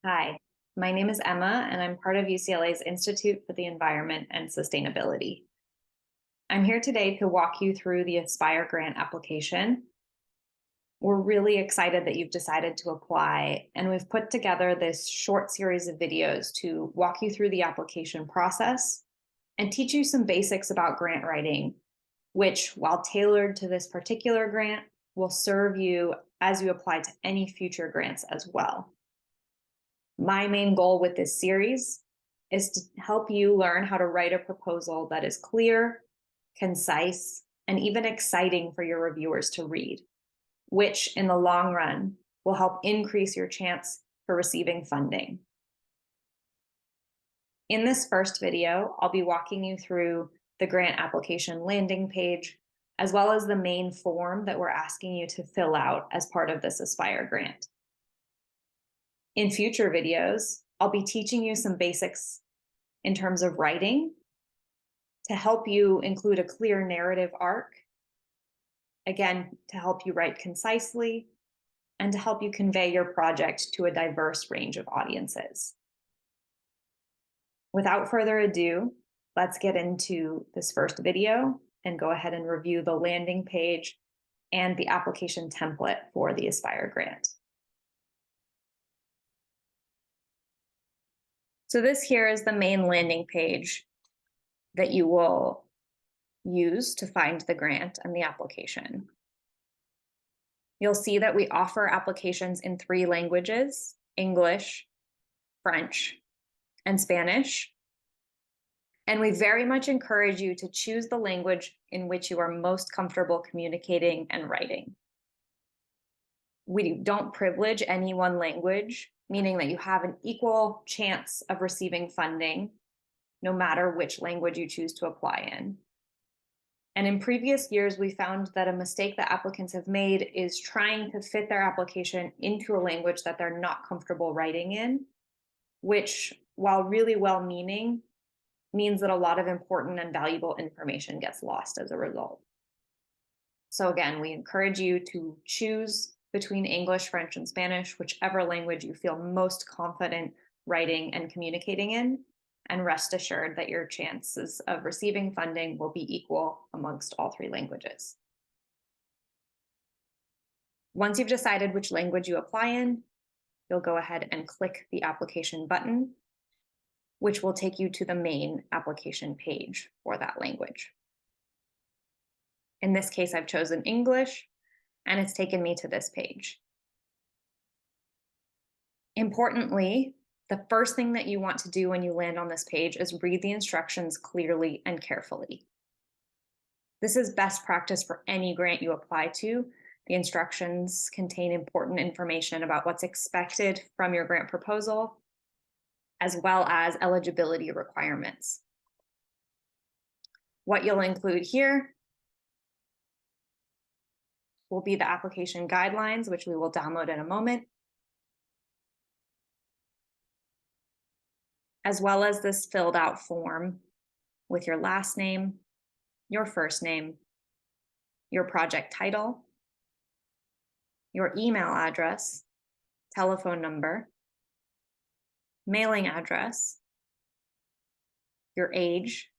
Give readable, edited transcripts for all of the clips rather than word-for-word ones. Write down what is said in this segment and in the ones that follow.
Hi, my name is Emma, and I'm part of UCLA's Institute for the Environment and Sustainability. I'm here today to walk you through the Aspire grant application. We're really excited that you've decided to apply, and we've put together this short series of videos to walk you through the application process and teach you some basics about grant writing, which, while tailored to this particular grant, will serve you as you apply to any future grants as well. My main goal with this series is to help you learn how to write a proposal that is clear, concise, and even exciting for your reviewers to read, which in the long run will help increase your chance for receiving funding. In this first video, I'll be walking you through the grant application landing page, as well as the main form that we're asking you to fill out as part of this Aspire grant. In future videos, I'll be teaching you some basics in terms of writing to help you include a clear narrative arc, again, to help you write concisely and to help you convey your project to a diverse range of audiences. Without further ado, let's get into this first video and go ahead and review the landing page and the application template for the Aspire grant. So this here is the main landing page that you will use to find the grant and the application. You'll see that we offer applications in 3 languages: English, French, and Spanish. And we very much encourage you to choose the language in which you are most comfortable communicating and writing. We don't privilege any one language, meaning that you have an equal chance of receiving funding, no matter which language you choose to apply in. And in previous years, we found that a mistake that applicants have made is trying to fit their application into a language that they're not comfortable writing in, which, while really well-meaning, means that a lot of important and valuable information gets lost as a result. So again, we encourage you to choose between English, French, and Spanish, whichever language you feel most confident writing and communicating in, and rest assured that your chances of receiving funding will be equal amongst all 3 languages. Once you've decided which language you apply in, you'll go ahead and click the application button, which will take you to the main application page for that language. In this case, I've chosen English, and it's taken me to this page. Importantly, the first thing that you want to do when you land on this page is read the instructions clearly and carefully. This is best practice for any grant you apply to. The instructions contain important information about what's expected from your grant proposal, as well as eligibility requirements. What you'll include here will be the application guidelines, which we will download in a moment, as well as this filled out form with your last name, your first name, your project title, your email address, telephone number, mailing address, your age,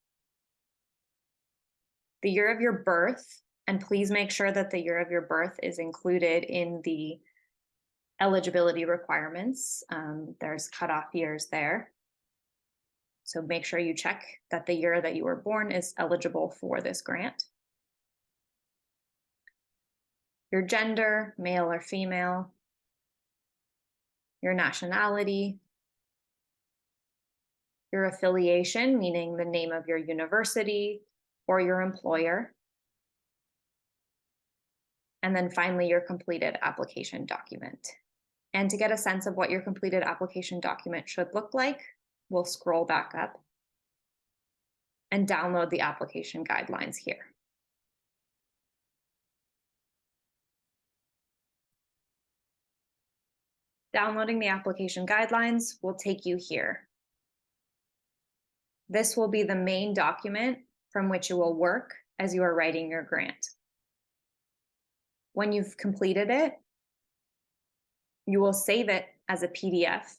the year of your birth, and please make sure that the year of your birth is included in the eligibility requirements. There's cutoff years there. So make sure you check that the year that you were born is eligible for this grant. Your gender, male or female, your nationality, your affiliation, meaning the name of your university or your employer, and then finally your completed application document. And to get a sense of what your completed application document should look like, we'll scroll back up and download the application guidelines here. Downloading the application guidelines will take you here. This will be the main document from which you will work as you are writing your grant. When you've completed it, you will save it as a PDF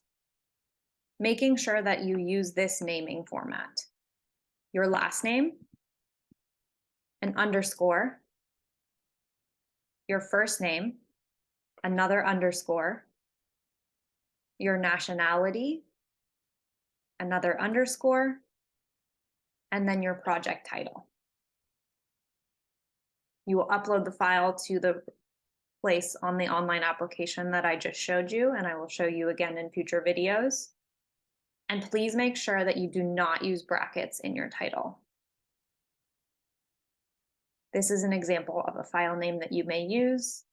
making sure that you use this naming format. Your last name, an underscore, your first name, another underscore, your nationality, another underscore, and then your project title. You will upload the file to the place on the online application that I just showed you, and I will show you again in future videos. And please make sure that you do not use brackets in your title. This is an example of a file name that you may use.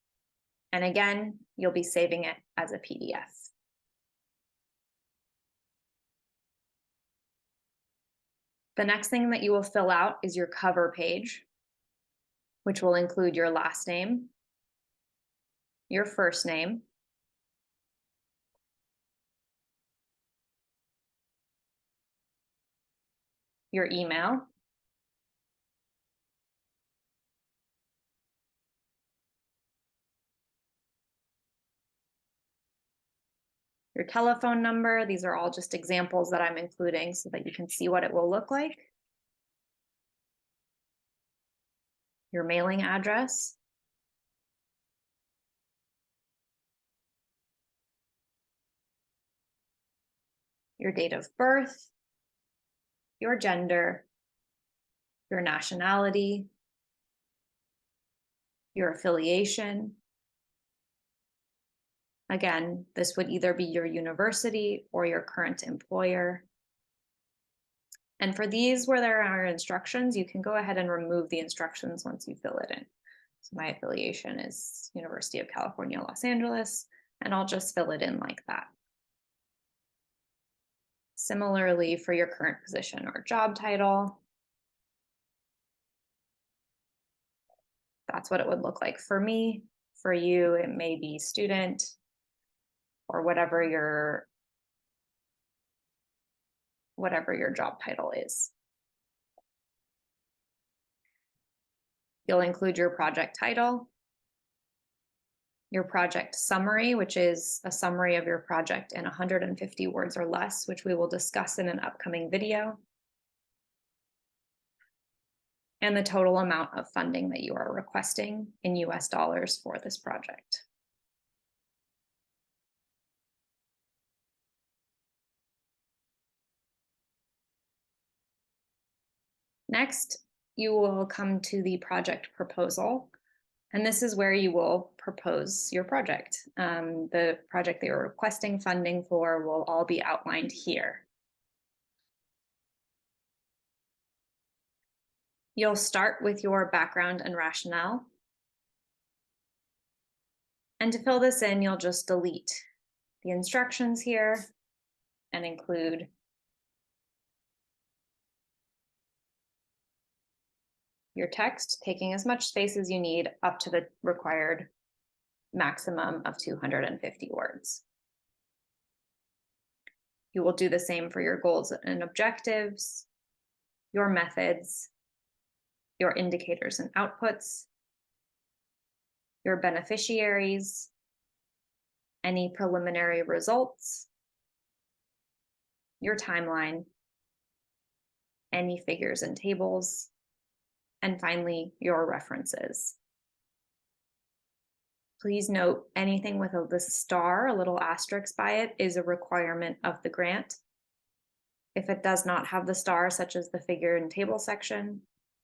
And again, you'll be saving it as a PDF. The next thing that you will fill out is your cover page, which will include your last name, your first name, your email, your telephone number. These are all just examples that I'm including so that you can see what it will look like. Your mailing address, your date of birth, your gender, your nationality, your affiliation. Again, this would either be your university or your current employer. And for these where there are instructions, you can go ahead and remove the instructions once you fill it in. So my affiliation is University of California, Los Angeles, and I'll just fill it in like that. Similarly, for your current position or job title, that's what it would look like for me. For you, it may be student or whatever your job title is. You'll include your project title, your project summary, which is a summary of your project in 150 words or less, which we will discuss in an upcoming video, and the total amount of funding that you are requesting in US dollars for this project. Next, you will come to the project proposal, and this is where you will propose your project. The project that you're requesting funding for will all be outlined here. You'll start with your background and rationale. And to fill this in, you'll just delete the instructions here and include your text, taking as much space as you need up to the required maximum of 250 words. You will do the same for your goals and objectives, your methods, your indicators and outputs, your beneficiaries, any preliminary results, your timeline, any figures and tables, and finally, your references. Please note anything with the star, a little asterisk by it, is a requirement of the grant. If it does not have the star, such as the figure and table section,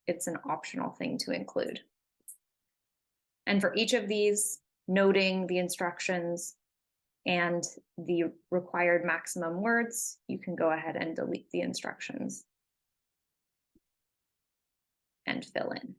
it's an optional thing to include. And for each of these, noting the instructions and the required maximum words, you can go ahead and delete the instructions and fill in.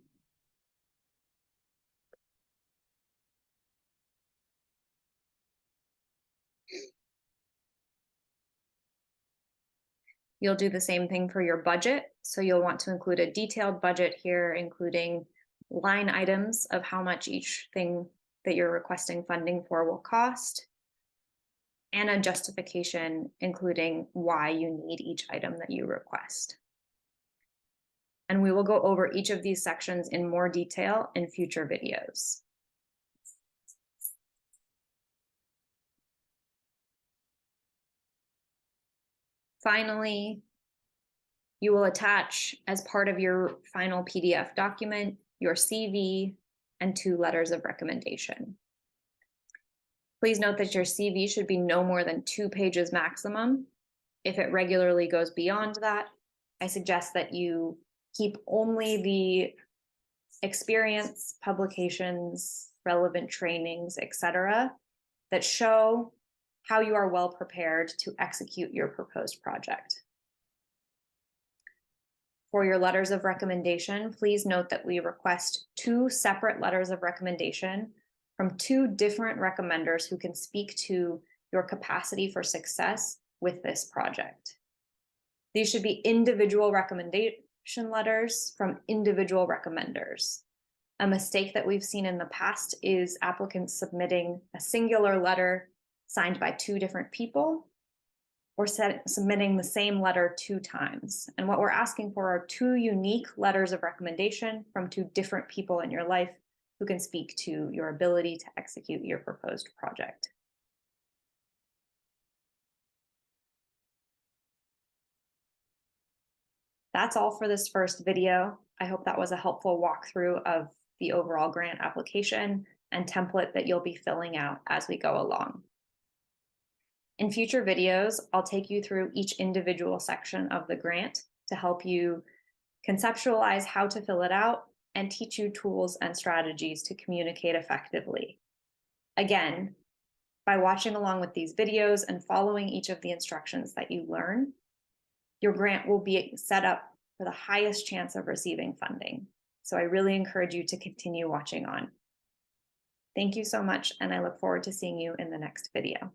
You'll do the same thing for your budget. So you'll want to include a detailed budget here, including line items of how much each thing that you're requesting funding for will cost, and a justification including why you need each item that you request. And we will go over each of these sections in more detail in future videos. Finally, you will attach, as part of your final PDF document, your CV and 2 letters of recommendation. Please note that your CV should be no more than 2 pages maximum. If it regularly goes beyond that, I suggest that you keep only the experience, publications, relevant trainings, etc., that show how you are well prepared to execute your proposed project. For your letters of recommendation, please note that we request 2 separate letters of recommendation from 2 different recommenders who can speak to your capacity for success with this project. These should be individual recommendation letters from individual recommenders. A mistake that we've seen in the past is applicants submitting a singular letter signed by 2 different people, or submitting the same letter 2 times. And what we're asking for are 2 unique letters of recommendation from 2 different people in your life who can speak to your ability to execute your proposed project. That's all for this first video. I hope that was a helpful walkthrough of the overall grant application and template that you'll be filling out as we go along. In future videos, I'll take you through each individual section of the grant to help you conceptualize how to fill it out and teach you tools and strategies to communicate effectively. Again, by watching along with these videos and following each of the instructions that you learn, your grant will be set up for the highest chance of receiving funding. So I really encourage you to continue watching on. Thank you so much, and I look forward to seeing you in the next video.